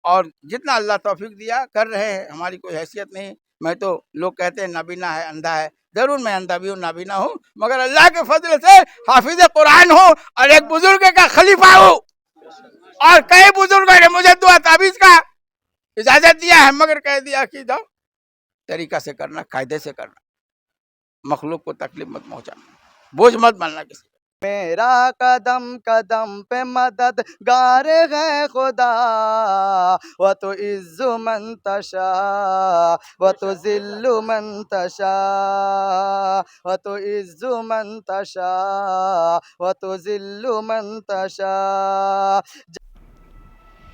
और जितना अल्लाह तौफीक दिया कर रहे हैं। हमारी कोई हैसियत नहीं। मैं तो लोग कहते हैं नाबीना है, अंधा है, जरूर मैं अंधा भी हूँ, नाबीना हूँ, मगर अल्लाह के फजल से हाफिज कुरान हूँ और एक बुजुर्ग का खलीफा हूँ। और कई बुजुर्गों ने मुझे दुआ ताबीज का इजाजत दिया है, मगर कह दिया कि जाओ तरीका से करना, कायदे से करना, मखलूक को तकलीफ मत पहुंचाना, बोझ मत बनना किसी। मेरा कदम कदम पे मददगार है खुदा, व तो इज्जु मन तशा व तो जिल्लु मन तशा, व तो इज्जु मन तशा व तो जिल्लु मन तशा।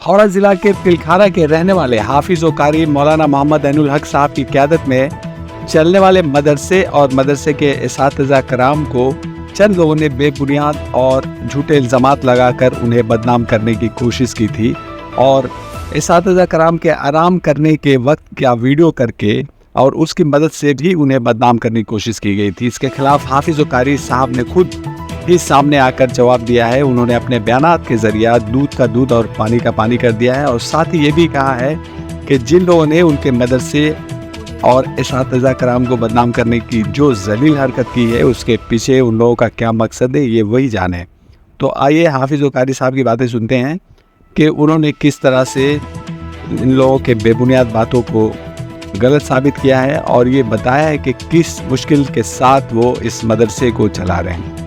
हावड़ा जिला के तिलखारा के रहने वाले हाफिज व कारी मौलाना मोहम्मद ऐनुल हक साहब की क़यादत में चलने वाले मदरसे और मदरसे के इसातिज़ा कराम को चंद लोगों ने बेबुनियाद और झूठे इल्ज़ामात लगाकर उन्हें बदनाम करने की कोशिश की थी और इसातिज़ा कराम के आराम करने के वक्त क्या वीडियो करके और उसकी मदद से भी उन्हें बदनाम करने की कोशिश की गई थी। इसके खिलाफ हाफिज व कारी साहब ने खुद ही सामने आकर जवाब दिया है। उन्होंने अपने बयानात के जरिए दूध का दूध और पानी का पानी कर दिया है और साथ ही ये भी कहा है कि जिन लोगों ने उनके मदरसे और इसातिज़ा कराम को बदनाम करने की जो जलील हरकत की है उसके पीछे उन लोगों का क्या मकसद है ये वही जाने। तो आइए हाफिज व कारी साहब की बातें सुनते हैं कि उन्होंने किस तरह से इन लोगों के बेबुनियाद बातों को गलत साबित किया है और ये बताया है कि किस मुश्किल के साथ वो इस मदरसे को चला रहे हैं।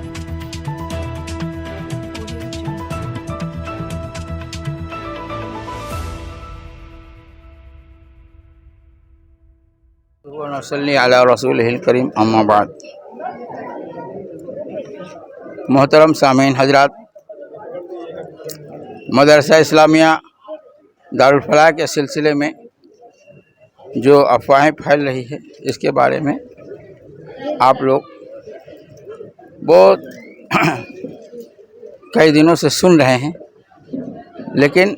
सल्ली अला रसूलिल करीम, अम्मा बाद। मोहतरम सामीन हजरात, मदरसा इस्लामिया दारुल फलाह के सिलसिले में जो अफवाहें फैल रही है इसके बारे में आप लोग बहुत कई दिनों से सुन रहे हैं, लेकिन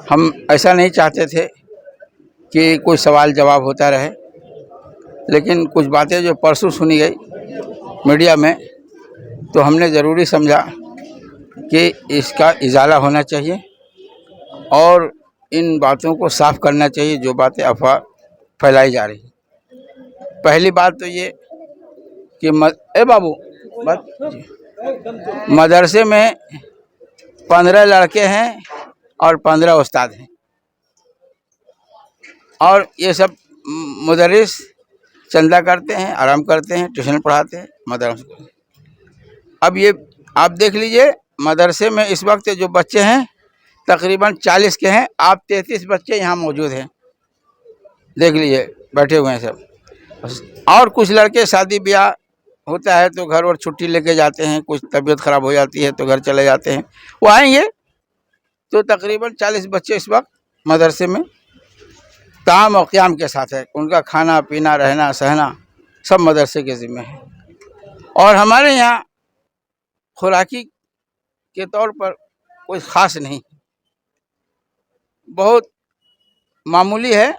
हम ऐसा नहीं चाहते थे कि कोई सवाल जवाब होता रहे। लेकिन कुछ बातें जो परसों सुनी गई मीडिया में, तो हमने ज़रूरी समझा कि इसका इजाला होना चाहिए और इन बातों को साफ करना चाहिए जो बातें अफवाह फैलाई जा रही। पहली बात तो ये कि मदरसे में 15 लड़के हैं और 15 उस्ताद हैं और ये सब मुदर्रिस चंदा करते हैं, आराम करते हैं, ट्यूशन पढ़ाते हैं मदरसे। अब ये आप देख लीजिए, मदरसे में इस वक्त जो बच्चे हैं तकरीबन 40 के हैं। आप 33 बच्चे यहाँ मौजूद हैं, देख लीजिए बैठे हुए हैं सब। और कुछ लड़के शादी ब्याह होता है तो घर और छुट्टी लेके जाते हैं, कुछ तबीयत ख़राब हो जाती है तो घर चले जाते हैं, वो आएंगे। तो तकरीबन 40 बच्चे इस वक्त मदरसे में ताम और क़याम के साथ है। उनका खाना पीना रहना सहना सब मदरसे के ज़िम्मे है। और हमारे यहाँ खुराकी के तौर पर कोई ख़ास नहीं, बहुत मामूली है।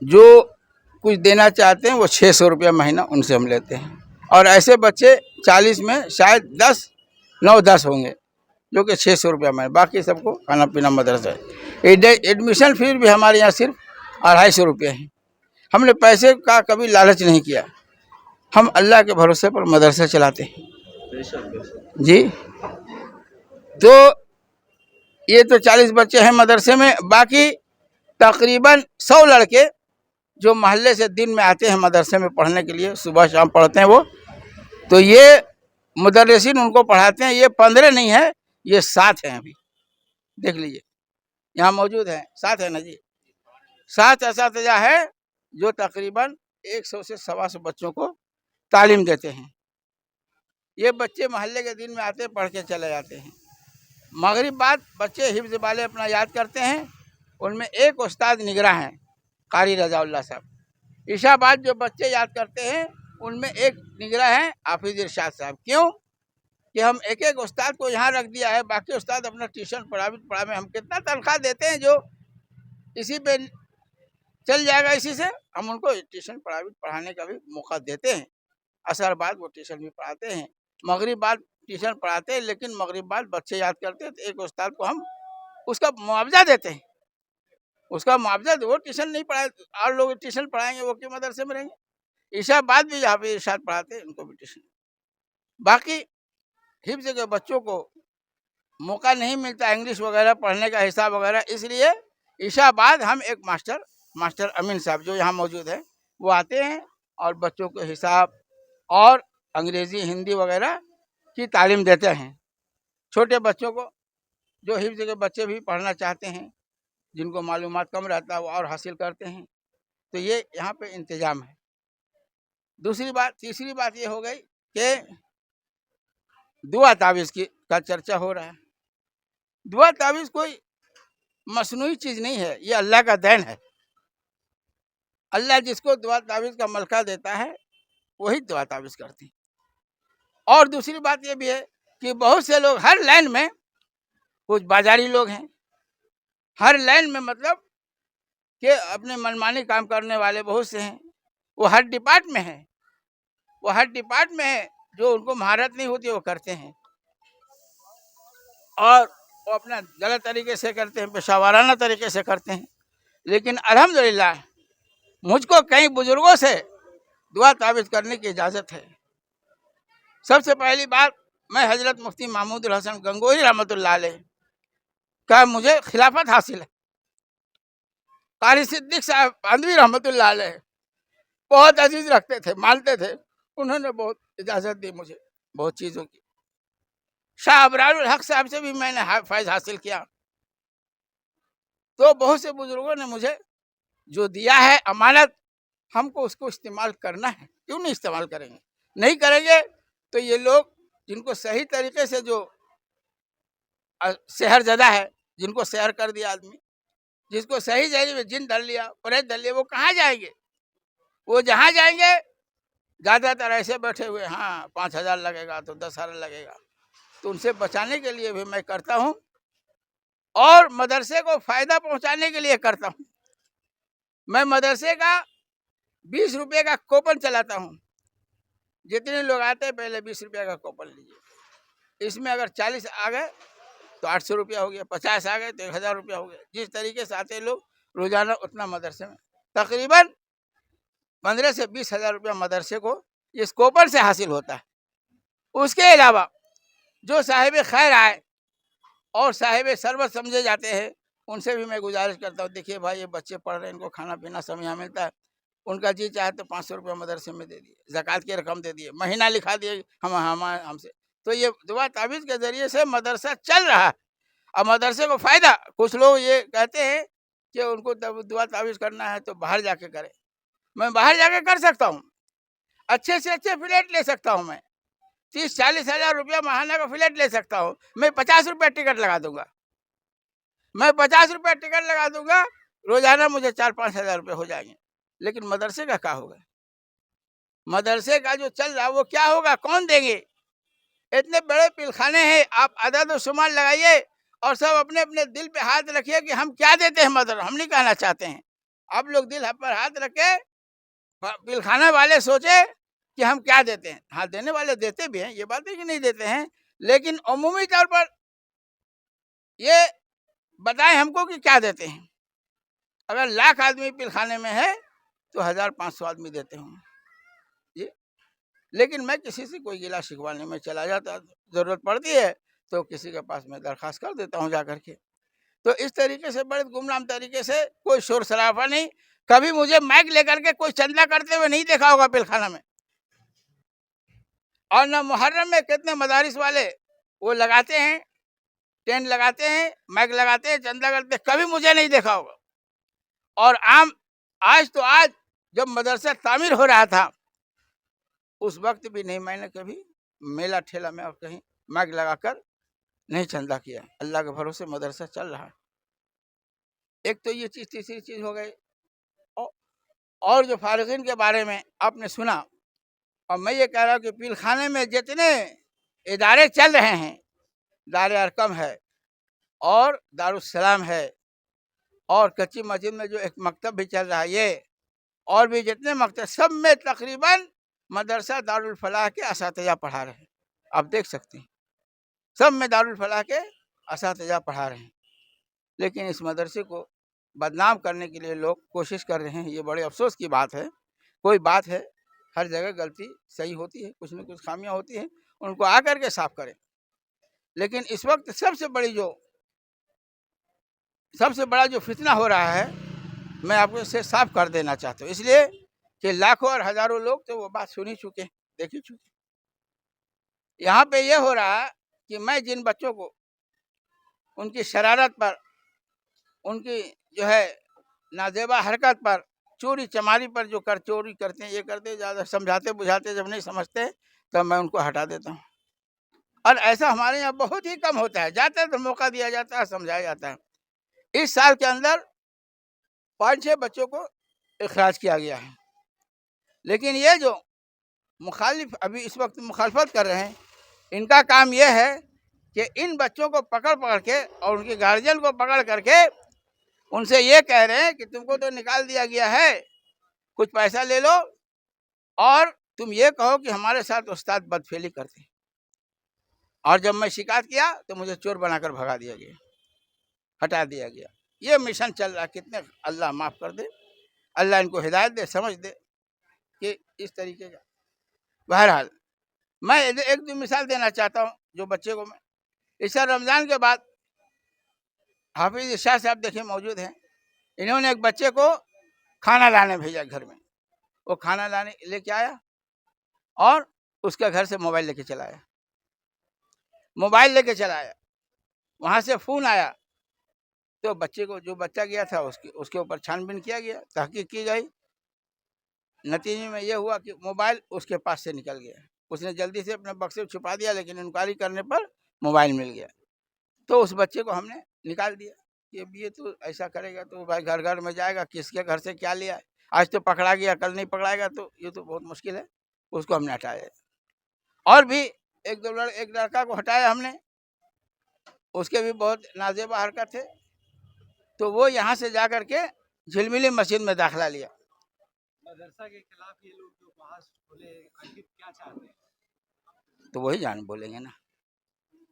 जो कुछ देना चाहते हैं वो 600 रुपया महीना उनसे हम लेते हैं। और ऐसे बच्चे 40 में शायद 9-10 होंगे जो कि 600 रुपया महीना, बाकी सबको खाना पीना मदरसा है। एडमिशन फीस भी हमारे यहाँ सिर्फ 250 रुपये है। हमने पैसे का कभी लालच नहीं किया, हम अल्लाह के भरोसे पर मदरसा चलाते हैं जी। तो ये तो 40 बच्चे हैं मदरसे में, बाकी तकरीबन 100 लड़के जो मोहल्ले से दिन में आते हैं मदरसे में पढ़ने के लिए, सुबह शाम पढ़ते हैं वो। तो ये मुदर्रिसीन उनको पढ़ाते हैं। ये 15 नहीं है, ये 7 हैं। अभी देख लीजिए यहाँ मौजूद हैं, 7 है ना जी। 7 असातिज़ा है जो तकरीबन 100 से 125 बच्चों को तालीम देते हैं। ये बच्चे मोहल्ले के दिन में आते हैं, पढ़ के चले जाते हैं। मगरिब बाद बच्चे हिफ्ज़ वाले अपना याद करते हैं, उनमें एक उस्ताद निगरां हैं कारी रज़ाउल्लाह साहब। इशा बाद जो बच्चे याद करते हैं उनमें एक निगरां हैं हाफिज इरशाद साहब। क्यों कि हम एक एक उस्ताद को यहाँ रख दिया है, बाकी उस्ताद अपना ट्यूशन पढ़ावे। हम कितना तनख्वाह देते हैं जो इसी पे चल जाएगा, इसी से हम उनको ट्यूशन पढ़ाने का भी मौका देते हैं। असर बाद वो ट्यूशन भी पढ़ाते हैं, मगरिब बाद ट्यूशन पढ़ाते हैं। लेकिन मगरिब बाद बच्चे याद करते हैं तो एक उस्ताद को हम उसका मुआवजा देते हैं, उसका मुआवजा दो। वो ट्यूशन नहीं पढ़ाए और लोग ट्यूशन पढ़ाएंगे, वो क्यों मदरसे में रहेंगे। ईशा बाद भी यहाँ पे इरशाद पढ़ाते हैं, उनको भी ट्यूशन। बाकी हिफ्ज के बच्चों को मौका नहीं मिलता इंग्लिश वगैरह पढ़ने का, हिसाब वगैरह, इसलिए ईशा बाद हम एक मास्टर अमीन साहब जो यहाँ मौजूद है, वो आते हैं और बच्चों को हिसाब और अंग्रेज़ी हिंदी वगैरह की तालीम देते हैं। छोटे बच्चों को, जो हिफ्ज के बच्चे भी पढ़ना चाहते हैं, जिनको मालूमात कम रहता है, वो और हासिल करते हैं। तो ये यहाँ पे इंतज़ाम है। तीसरी बात ये हो गई कि दुआ तावीज़ का चर्चा हो रहा है। दुआ तावीज़ कोई मसनूई चीज़ नहीं है, ये अल्लाह का देन है। अल्लाह जिसको दुआ तावीज़ का मलका देता है, वही दुआ तावीज़ करते हैं। और दूसरी बात ये भी है कि बहुत से लोग हर लाइन में, कुछ बाजारी लोग हैं, हर लाइन में मतलब कि अपने मनमानी काम करने वाले बहुत से हैं। वो हर डिपार्ट में हैं, वो हर डिपार्ट में है, जो उनको महारत नहीं होती वो करते हैं और वो अपना गलत तरीके से करते हैं, पेशावराना तरीके से करते हैं। लेकिन अल्हम्दुलिल्लाह मुझको कई बुजुर्गों से दुआ तावीज़ करने की इजाज़त है। सबसे पहली बात, मैं हज़रत मुफ्ती महमूदुल हसन गंगोही रहमतुल्लाह अलैह का मुझे खिलाफत हासिल है। कारी सिद्दीक साहब आंधवी रहमतुल्लाह अलैह बहुत अजीज रखते थे, मानते थे, उन्होंने बहुत इजाज़त दी मुझे बहुत चीज़ों की। शाह अबरारुल हक साहब से भी मैंने फैज़ हासिल किया। तो बहुत से बुजुर्गों ने मुझे जो दिया है अमानत, हमको उसको इस्तेमाल करना है। क्यों नहीं इस्तेमाल करेंगे? नहीं करेंगे तो ये लोग जिनको सही तरीके से, जो शहर ज़दा है, जिनको शहर कर दिया आदमी, जिसको सही जगह में जिन धर लिया, परहेज धर लिया, वो कहाँ जाएंगे? वो जहाँ जाएंगे ज़्यादातर ऐसे बैठे हुए, हाँ 5,000 लगेगा तो 10,000 लगेगा। तो उनसे बचाने के लिए भी मैं करता हूँ और मदरसे को फ़ायदा पहुँचाने के लिए करता हूँ। मैं मदरसे का 20 रुपये का कूपन चलाता हूँ। जितने लोग आते हैं पहले 20 रुपये का कूपन लीजिए। इसमें अगर 40 आ गए तो 800 रुपया हो गया, 50 आ गए तो 1,000 रुपया हो गया। जिस तरीके से आते लोग रोज़ाना, उतना मदरसे में तकरीबन 15 से 20,000 रुपया मदरसे को इस कूपन से हासिल होता है। उसके अलावा जो साहिब खैर आए और साहिब सरबत समझे जाते हैं, उनसे भी मैं गुजारिश करता हूँ, देखिए भाई ये बच्चे पढ़ रहे हैं, इनको खाना पीना सब यहाँ मिलता है, उनका जी चाहे तो 500 रुपया मदरसे में दे दिए, ज़कात की रकम दे दिए, महीना लिखा दिए हमसे। तो ये दुआ तावीज़ के ज़रिए से मदरसा चल रहा है और मदरसे को फ़ायदा। कुछ लोग ये कहते हैं कि उनको दुआ तावीज़ करना है तो बाहर जाके करें। मैं बाहर जाके कर सकता हूँ, अच्छे से अच्छे फ्लैट ले सकता हूँ। मैं 30-40 हज़ार रुपया महीने का फ्लैट ले सकता हूँ। मैं 50 रुपया टिकट लगा दूंगा, मैं 50 रुपया टिकट लगा दूंगा, रोजाना मुझे 4-5 हज़ार रुपये हो जाएंगे। लेकिन मदरसे का क्या होगा? मदरसे का जो चल रहा है वो क्या होगा? कौन देंगे? इतने बड़े पिलखाने हैं, आप अदद शुमार लगाइए और सब अपने अपने दिल पे हाथ रखिए कि हम क्या देते हैं मदरसा। हम नहीं कहना चाहते हैं, आप लोग दिल पर हाथ रखे, पिलखाना वाले सोचे कि हम क्या देते हैं। हाँ, देने वाले देते भी हैं, ये बात है कि नहीं देते हैं, लेकिन अमूमी तौर पर ये बताएं हमको कि क्या देते हैं। अगर 1,00,000 आदमी पिलखाने में है तो 1,500 आदमी देते होंगे जी। लेकिन मैं किसी से कोई गिला शिकवा नहीं, मैं चला जाता, ज़रूरत पड़ती है तो किसी के पास मैं दरख्वास्त कर देता हूँ जा करके। तो इस तरीके से बड़े गुमनाम तरीके से, कोई शोर शराबा नहीं। कभी मुझे माइक लेकर के कोई चंदा करते हुए नहीं देखा होगा पिलखाना में। और न मुहर्रम में कितने मदारिस वाले वो लगाते हैं, टेंट लगाते हैं, माइक लगाते हैं, चंदा करते हैं, कभी मुझे नहीं देखा होगा। और आज जब मदरसा तामीर हो रहा था उस वक्त भी नहीं, मैंने कभी मेला ठेला में और कहीं माइक लगाकर नहीं चंदा किया। अल्लाह के भरोसे मदरसा चल रहा है। एक तो ये चीज़, तीसरी चीज़ हो गई। और जो फारिगीन के बारे में आपने सुना, और मैं ये कह रहा हूँ कि पीलखाने में जितने इदारे चल रहे हैं, दार अरकम है और दारुस्सलाम है और कच्ची मस्जिद में जो एक मकतब भी चल रहा है, ये और भी जितने मकतब, सब में तकरीबन मदरसा दारुल फलाह के असातिज़ा पढ़ा रहे हैं। आप देख सकते हैं, सब में दारुल फलाह के असातिज़ा पढ़ा रहे हैं। लेकिन इस मदरसे को बदनाम करने के लिए लोग कोशिश कर रहे हैं। ये बड़े अफसोस की बात है। कोई बात है, हर जगह गलती सही होती है, कुछ न कुछ खामियां होती हैं, उनको आकर के साफ करें। लेकिन इस वक्त सबसे बड़ा जो फितना हो रहा है, मैं आपको इससे साफ कर देना चाहता हूँ, इसलिए कि लाखों और हजारों लोग तो वो बात सुन ही चुके, देख ही चुके। यहाँ पे ये हो रहा है कि मैं जिन बच्चों को उनकी शरारत पर, उनकी जो है नाजेबा हरकत पर, चोरी चमारी पर जो चोरी करते हैं, ये करते, ज़्यादा समझाते बुझाते जब नहीं समझते तब मैं उनको हटा देता हूँ। और ऐसा हमारे यहाँ बहुत ही कम होता है। जाता है तो मौका दिया जाता है, समझाया जाता है। इस साल के अंदर 5-6 बच्चों को इखराज किया गया है। लेकिन ये जो मुखालिफ अभी इस वक्त मुखालफत कर रहे हैं, इनका काम ये है कि इन बच्चों को पकड़ के और उनके गार्जियन को पकड़ करके उनसे ये कह रहे हैं कि तुमको तो निकाल दिया गया है, कुछ पैसा ले लो और तुम ये कहो कि हमारे साथ उस्ताद बदफेली करते हैं। और जब मैं शिकायत किया तो मुझे चोर बनाकर भगा दिया गया, हटा दिया गया। ये मिशन चल रहा है। कितने, अल्लाह माफ़ कर दे, अल्लाह इनको हिदायत दे, समझ दे कि इस तरीके का। बहरहाल मैं एक दो मिसाल देना चाहता हूँ जो बच्चे को मैं, इस साल रमज़ान के बाद हाफिज शाह साहब देखिए मौजूद हैं, इन्होंने एक बच्चे को खाना लाने भेजा घर में। वो खाना लाने लेके आया और उसके घर से मोबाइल लेके चला आया। वहाँ से फ़ोन आया तो बच्चे को, जो बच्चा गया था उसके ऊपर छानबीन किया गया, तहकीक की गई। नतीजे में यह हुआ कि मोबाइल उसके पास से निकल गया। उसने जल्दी से अपने बक्से में छुपा दिया, लेकिन इंक्वायरी करने पर मोबाइल मिल गया। तो उस बच्चे को हमने निकाल दिया कि ये तो ऐसा करेगा तो भाई घर घर में जाएगा, किसके घर से क्या लिया है, आज तो पकड़ा गया कल नहीं पकड़ाएगा, तो ये तो बहुत मुश्किल है। उसको हमने हटाया। और भी एक लड़का को हटाया हमने, उसके भी बहुत नाजेबा हरकत है, तो वो यहाँ से जा करके झिलमिली मस्जिद में दाखिला लिया। मदरसा के खिलाफ ये लोग जो बहस खोले, आखिर क्या चाहते हैं? तो वही जान बोलेंगे ना।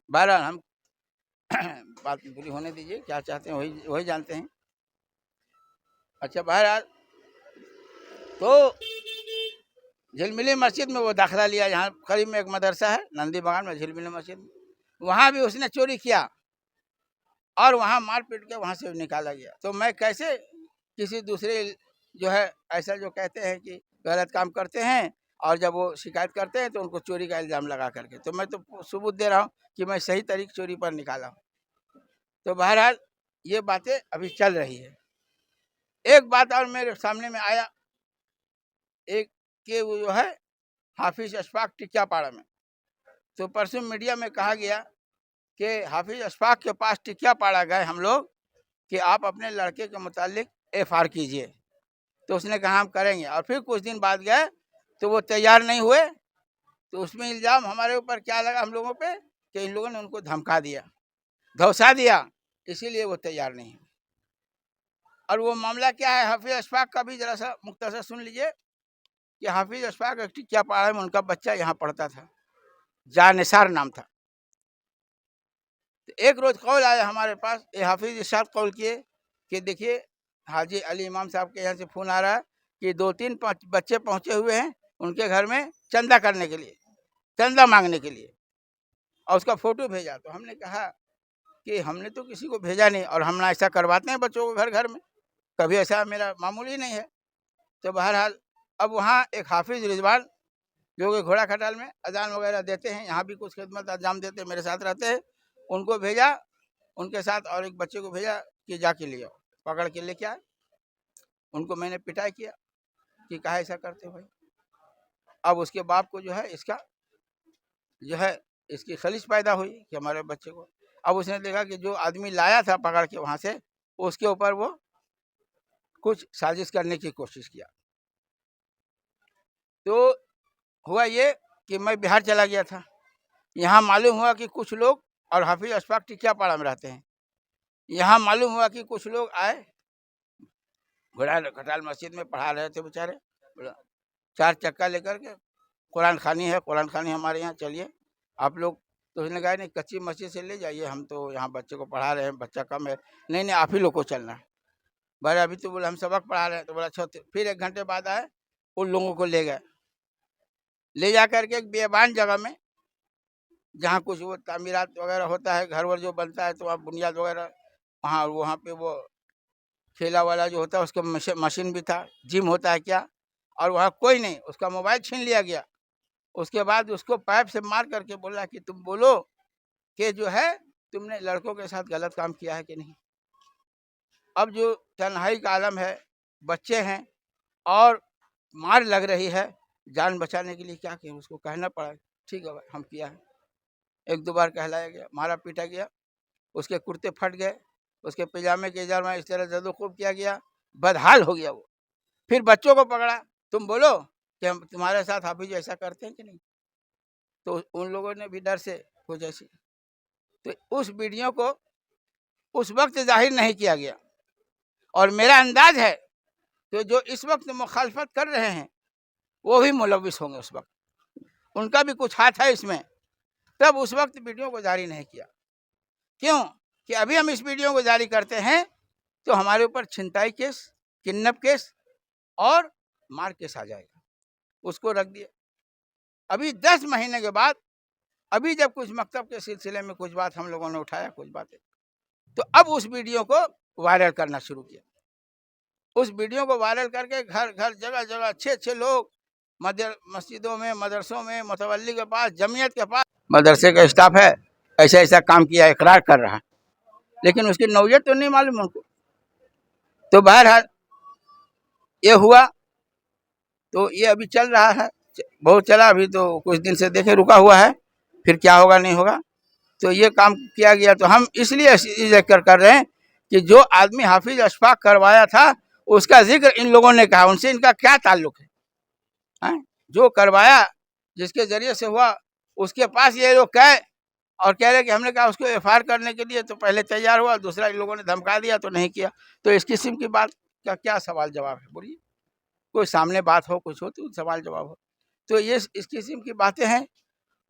बहरहाल हम बात पूरी होने दीजिए, क्या चाहते हैं वही जानते हैं। अच्छा, बहरहाल तो झिलमिली मस्जिद में वो दाखिला लिया। यहाँ करीब में एक मदरसा है नंदी बागान में, झिलमिली मस्जिद, वहाँ भी उसने चोरी किया और वहाँ मार पीट के वहाँ से निकाला गया। तो मैं कैसे किसी दूसरे जो है ऐसा जो कहते हैं कि गलत काम करते हैं और जब वो शिकायत करते हैं तो उनको चोरी का इल्ज़ाम लगा करके, तो मैं तो सबूत दे रहा हूँ कि मैं सही तरीके चोरी पर निकाला हूँ। तो बहरहाल ये बातें अभी चल रही है। एक बात और मेरे सामने में आया, एक कि वो जो है हाफिज अशफाक टिकियापाड़ा में, तो परसों मीडिया में कहा गया कि हाफिज अशफाक के पास टिकियापाड़ा गए हम लोग कि आप अपने लड़के के मुतालिक FR कीजिए। तो उसने कहा हम करेंगे, और फिर कुछ दिन बाद गए तो वो तैयार नहीं हुए। तो उसमें इल्ज़ाम हमारे ऊपर क्या लगा, हम लोगों पे, कि इन लोगों ने उनको धमका दिया, धौंसा दिया, इसीलिए वो तैयार नहीं है। और वो मामला क्या है, हाफिज अशफाक का भी ज़रा सा मुख्तसर सुन लीजिए कि हाफिज अशफाक टिकियापाड़ा में उनका बच्चा यहाँ पढ़ता था, जानिसार नाम था। तो एक रोज़ कॉल आया हमारे पास, ये हाफिज इरशाद कॉल किए कि देखिए हाजी अली इमाम साहब के यहाँ से फ़ोन आ रहा है कि 2-3 बच्चे पहुँचे हुए हैं उनके घर में चंदा करने के लिए, चंदा मांगने के लिए, और उसका फ़ोटो भेजा। तो हमने कहा कि हमने तो किसी को भेजा नहीं, और हम ना ऐसा करवाते हैं बच्चों को घर घर में, कभी ऐसा मेरा मामूली नहीं है। तो बहरहाल अब वहाँ एक हाफिज़ रिजवान जो कि घोड़ा खटाल में अजान वगैरह देते हैं, यहाँ भी कुछ खिदमत अंजाम देते हैं, मेरे साथ रहते हैं, उनको भेजा, उनके साथ और एक बच्चे को भेजा कि जाके ले आओ, पकड़ के लेके आए। उनको मैंने पिटाई किया कि कहा ऐसा करते हो भाई। अब उसके बाप को जो है इसकी खलिश पैदा हुई कि हमारे बच्चे को, अब उसने देखा कि जो आदमी लाया था पकड़ के वहाँ से, उसके ऊपर वो कुछ साजिश करने की कोशिश किया। तो हुआ ये कि मैं बिहार चला गया था, यहाँ मालूम हुआ कि कुछ लोग, और हाफिज अशफाक टिकियापाड़ा में रहते हैं, यहाँ मालूम हुआ कि कुछ लोग आए, घोड़ा खटाल मस्जिद में पढ़ा रहे थे बेचारे, 4 चक्का लेकर के, कुरान खानी है, कुरान खानी हमारे यहाँ, चलिए आप लोग तो उसने कहा नहीं कच्ची मस्जिद से ले जाइए, हम तो यहाँ बच्चे को पढ़ा रहे हैं, बच्चा कम है। नहीं नहीं आप ही लोग को चलना है। बोले अभी तो बोले हम सबक पढ़ा रहे हैं। तो बोला अच्छा। फिर 1 घंटे बाद आए, उन लोगों को ले गए, ले जा करके एक बेबान जगह में, जहाँ कुछ वो तामीरात वगैरह होता है, घर वर जो बनता है, तो वहाँ बुनियाद वगैरह, वहाँ पे वो खेला वाला जो होता है उसका मशीन भी था, जिम होता है क्या, और वहाँ कोई नहीं। उसका मोबाइल छीन लिया गया। उसके बाद उसको पाइप से मार करके बोला कि तुम बोलो कि जो है तुमने लड़कों के साथ गलत काम किया है कि नहीं। अब जो तन्हाई का आलम है, बच्चे हैं और मार लग रही है, जान बचाने के लिए क्या करें, उसको कहना पड़ा ठीक है भाई हम किया है। 1-2 बार कहलाया गया, मारा पीटा गया, उसके कुर्ते फट गए, उसके पैजामे के जार में इस तरह जदो खूब किया गया, बदहाल हो गया वो। फिर बच्चों को पकड़ा, तुम बोलो कि हम तुम्हारे साथ हाफिज ऐसा करते हैं कि नहीं। तो उन लोगों ने भी डर से कुछ ऐसी, तो उस वीडियो को उस वक्त जाहिर नहीं किया गया। और मेरा अंदाज है कि जो इस वक्त मुखालफत कर रहे हैं वो भी मुलविस होंगे उस वक्त, उनका भी कुछ हाथ है इसमें। तब उस वक्त वीडियो को जारी नहीं किया। क्यों कि अभी हम इस वीडियो को जारी करते हैं तो हमारे ऊपर छिनताई केस, किडनैप केस और मार केस आ जाएगा। उसको रख दिया। अभी 10 महीने के बाद, अभी जब कुछ मकतब के सिलसिले में कुछ बात हम लोगों ने उठाया, कुछ बातें, तो अब उस वीडियो को वायरल करना शुरू किया। उस वीडियो को वायरल करके घर घर जगह जगह अच्छे लोग, मस्जिदों में, मदरसों में, मुतवल्ली के पास, जमीयत के पास, मदरसे का स्टाफ है, ऐसा ऐसा काम किया, इकरार कर रहा है, लेकिन उसकी नौयत तो नहीं मालूम उनको। तो बहरहाल ये हुआ, तो ये अभी चल रहा है, बहुत चला, अभी तो कुछ दिन से देखे रुका हुआ है, फिर क्या होगा नहीं होगा। तो ये काम किया गया। तो हम इसलिए जिक्र कर रहे हैं कि जो आदमी हाफिज अशफाक करवाया था उसका जिक्र इन लोगों ने कहा, उनसे इनका क्या ताल्लुक है? जो करवाया, जिसके जरिए से हुआ, उसके पास ये लोग कहे और कह रहे कि हमने कहा उसको एफआईआर करने के लिए, तो पहले तैयार हुआ, दूसरा इन लोगों ने धमका दिया तो नहीं किया। तो इस किस्म की बात का क्या सवाल जवाब है? बोलिए, कोई सामने बात हो, कुछ हो तो सवाल जवाब हो। तो ये इस किस्म की बातें हैं,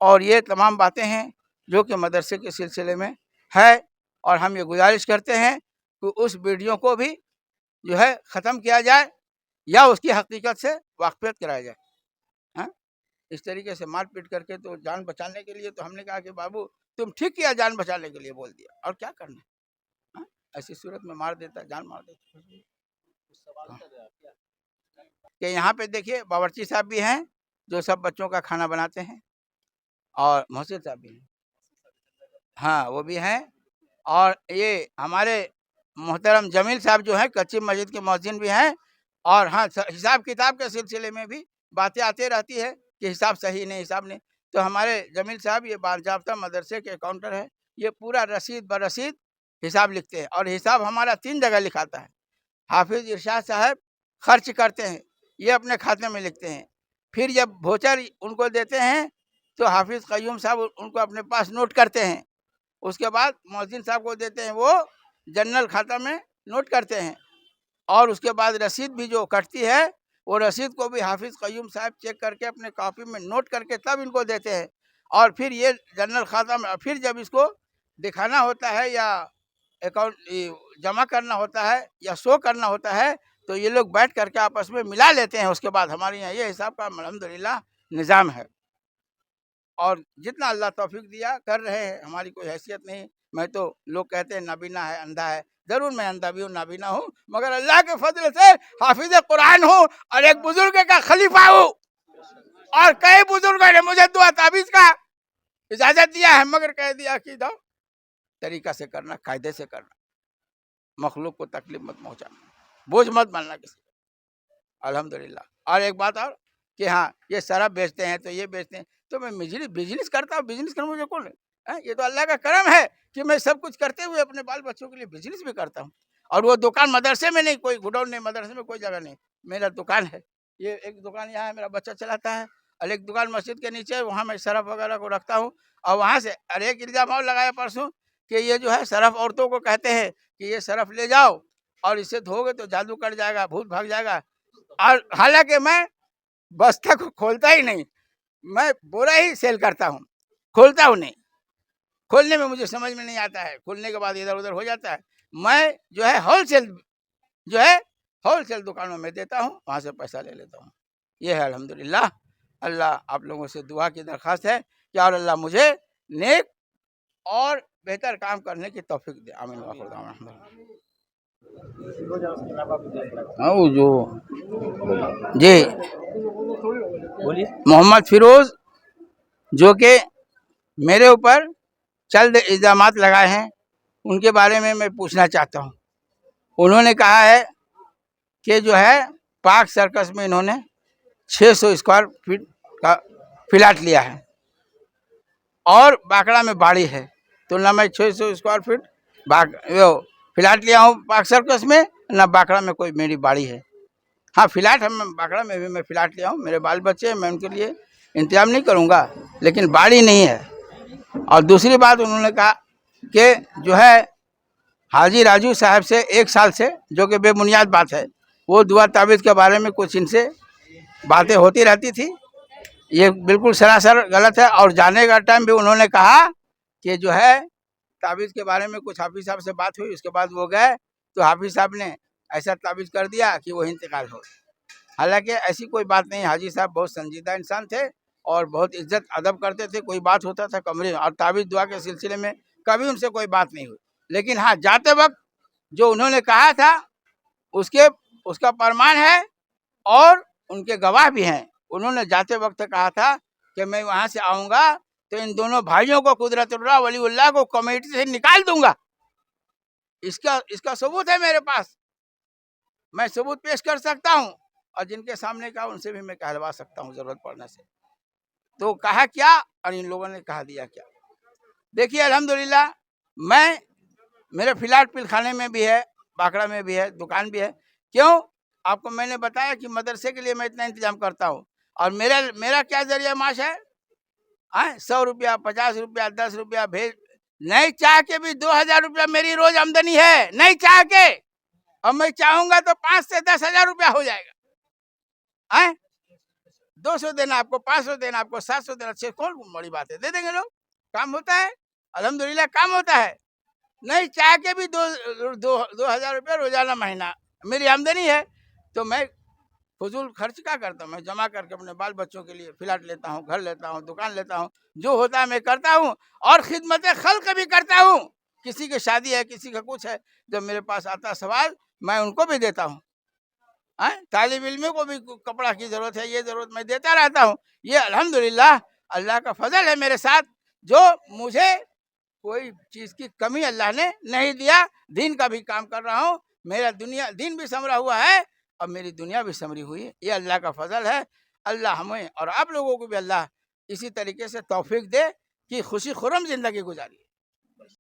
और ये तमाम बातें हैं जो कि मदरसे के सिलसिले में है। और हम ये गुजारिश करते हैं कि उस वीडियो को भी जो है ख़त्म किया जाए या उसकी हकीकत से वाकफियत कराया जाए। हाँ, इस तरीके से मार पीट करके तो जान बचाने के लिए, तो हमने कहा कि बाबू तुम ठीक किया, जान बचाने के लिए बोल दिया, और क्या करना। हाँ, ऐसी सूरत में मार देता, जान मार देता। कि यहाँ पे देखिए बावर्ची साहब भी हैं जो सब बच्चों का खाना बनाते हैं, और मोहसिन साहब भी हैं, हाँ वो भी हैं। और ये हमारे मोहतरम जमील साहब जो हैं कच्ची मस्जिद के मौज़िन भी हैं। और हाँ, हिसाब किताब के सिलसिले में भी बातें आती रहती है कि हिसाब सही नहीं, हिसाब नहीं। तो हमारे जमील साहब ये बाज़ाब्ता मदरसे के अकाउंटर है, ये पूरा रसीद ब रसीद हिसाब लिखते हैं, और हिसाब हमारा 3 जगह लिखाता है। हाफिज़ इरशाद साहब खर्च करते हैं, ये अपने खाते में लिखते हैं, फिर जब वोचर उनको देते हैं तो हाफिज़ क़य्यूम साहब उनको अपने पास नोट करते हैं, उसके बाद मौज़िन साहब को देते हैं, वो जनरल खाता में नोट करते हैं, और उसके बाद रसीद भी जो कटती है वो रसीद को भी हाफिज़ क़य्यूम साहब चेक करके अपने कॉपी में नोट करके तब इनको देते हैं। और फिर ये जनरल खाता में, फिर जब इसको दिखाना होता है या अकाउंट जमा करना होता है या शो करना होता है, तो ये लोग बैठ करके आपस में मिला लेते हैं। उसके बाद हमारे यहाँ ये हिसाब का अल्हम्दुलिल्लाह निज़ाम है, और जितना अल्लाह तौफीक दिया कर रहे हैं। हमारी कोई हैसियत नहीं, मैं तो लोग कहते हैं नाबीना है, अंधा है, ज़रूर मैं अंधा भी हूँ, नाबीना हूँ, मगर अल्लाह के फजल से हाफिज़ कुरान हूँ और एक बुजुर्ग का खलीफा हूँ। और कई बुजुर्गों ने मुझे दुआ ताबीज़ का इजाज़त दिया है, मगर कह दिया कि दो तरीका से करना, कायदे से करना, मखलूक को तकलीफ मत पहुँचाना, बोझ मत बनना किसी को। अल्हम्दुलिल्लाह। और एक बात और कि हाँ, ये शराब बेचते हैं तो ये बेचते हैं, तो मैं बिजनेस करता हूँ, बिजनेस करना मुझे कौन है? ये तो अल्लाह का करम है कि मैं सब कुछ करते हुए अपने बाल बच्चों के लिए बिजनेस भी करता हूँ। और वो दुकान मदरसे में नहीं, कोई गुडाउन नहीं, मदरसे में कोई जगह नहीं, मेरा दुकान है। ये एक दुकान यहाँ है, मेरा बच्चा चलाता है, और एक दुकान मस्जिद के नीचे है, वहाँ मैं सरफ वगैरह को रखता हूँ। और वहाँ से अरे एक इल्ज़ाम और लगाया परसों कि ये जो है सरफ औरतों को कहते हैं कि ये सरफ ले जाओ और इससे धोगे तो जादू कर जाएगा, भूत भाग जाएगा। और हालांकि मैं बस्ता को खोलता ही नहीं, मैं बोरा ही सेल करता हूँ, खोलता हूँ नहीं। खोलने में मुझे समझ में नहीं आता है, खोलने के बाद इधर उधर हो जाता है। मैं जो है होलसेल दुकानों में देता हूँ, वहाँ से पैसा ले लेता हूँ। ये है अल्हम्दुलिल्लाह। अल्लाह आप लोगों से दुआ की दरख्वास्त है कि और अल्लाह मुझे नेक और बेहतर काम करने की तौफीक दे। आमीन। जो जी बोलिए। मोहम्मद फिरोज, जो कि मेरे ऊपर चंद इल्ज़ामात लगाए हैं, उनके बारे में मैं पूछना चाहता हूँ। उन्होंने कहा है कि जो है पार्क सर्कस में इन्होंने 600 स्क्वायर फीट का प्लाट लिया है और बाकड़ा में बाड़ी है, तो ना मैं 600 स्क्वायर फीट फ्लैट लिया हूँ पार्क सर्कस में, ना बाकड़ा में कोई मेरी बाड़ी है। हाँ, फ्लैट हम बाकड़ा में भी मैं फ्लैट लिया हूँ, मेरे बाल बच्चे हैं, मैं उनके लिए इंतजाम नहीं करूँगा, लेकिन बाड़ी नहीं है। और दूसरी बात उन्होंने कहा कि जो है हाजी राजू साहब से 1 साल से, जो कि बेबुनियाद बात है, वो दुआ ताबीज़ के बारे में कुछ इनसे बातें होती रहती थी, ये बिल्कुल सरासर गलत है। और जाने का टाइम भी उन्होंने कहा कि जो है ताबीज़ के बारे में कुछ हाफिज़ साहब से बात हुई, उसके बाद वो गए तो हाफिज़ साहब ने ऐसा ताबीज़ कर दिया कि वो इंतकाल हो। हालांकि ऐसी कोई बात नहीं, हाजी साहब बहुत संजीदा इंसान थे और बहुत इज्जत अदब करते थे। कोई बात होता था कमरे में, और ताबीज़ दुआ के सिलसिले में कभी उनसे कोई बात नहीं हुई। लेकिन हाँ, जाते वक्त जो उन्होंने कहा था उसका प्रमाण है और उनके गवाह भी हैं। उन्होंने जाते वक्त कहा था कि मैं वहाँ से आऊँगा तो इन दोनों भाइयों को, कुदरतुल्लाह वलीउल्लाह को, कमेटी से निकाल दूंगा। इसका सबूत है मेरे पास, मैं सबूत पेश कर सकता हूँ, और जिनके सामने कहा उनसे भी मैं कहलवा सकता हूँ जरूरत पड़ने से। तो कहा क्या और इन लोगों ने कहा दिया क्या। देखिए अल्हम्दुलिल्लाह, मेरे फ्लैट पिलखाने में भी है, बाकड़ा में भी है, दुकान भी है। क्यों? आपको मैंने बताया कि मदरसे के लिए मैं इतना इंतजाम करता हूँ, और मेरा क्या जरिया माश है? 100 रुपया, 50 रुपया, 10 रुपया भेज, नहीं चाह के भी 2000 रुपया मेरी रोज आमदनी है, नहीं चाह के। और मैं चाहूंगा तो 5 से 10,000 रुपया हो जाएगा। 200 देना आपको, 500 देना आपको, 700 देना, 600, कौन बड़ी बात है, दे देंगे लोग। काम होता है, अल्हम्दुलिल्लाह काम होता है। नहीं चाह के भी 2,000 रुपया रोजाना महीना मेरी आमदनी है, तो मैं फजूल खर्च क्या करता हूँ? मैं जमा करके अपने बाल बच्चों के लिए फ्लैट लेता हूँ, घर लेता हूँ, दुकान लेता हूँ, जो होता है मैं करता हूँ। और खिदमत खल्क भी करता हूँ। किसी की शादी है, किसी का कुछ है, जब मेरे पास आता सवाल मैं उनको भी देता हूँ। तालिब इल्म को भी कपड़ा की ज़रूरत है, ये ज़रूरत, मैं देता रहता हूँ। ये अल्हम्दुलिल्लाह अल्लाह का फजल है मेरे साथ, जो मुझे कोई चीज़ की कमी अल्लाह ने नहीं दिया। दीन का भी काम कर रहा हूँ, मेरा दीन भी संवरा हुआ है और मेरी दुनिया भी संवरी हुई है। ये अल्लाह का फजल है। अल्लाह हमें और आप लोगों को भी अल्लाह इसी तरीके से तौफीक दे कि खुशी खुर्रम ज़िंदगी गुजारिए।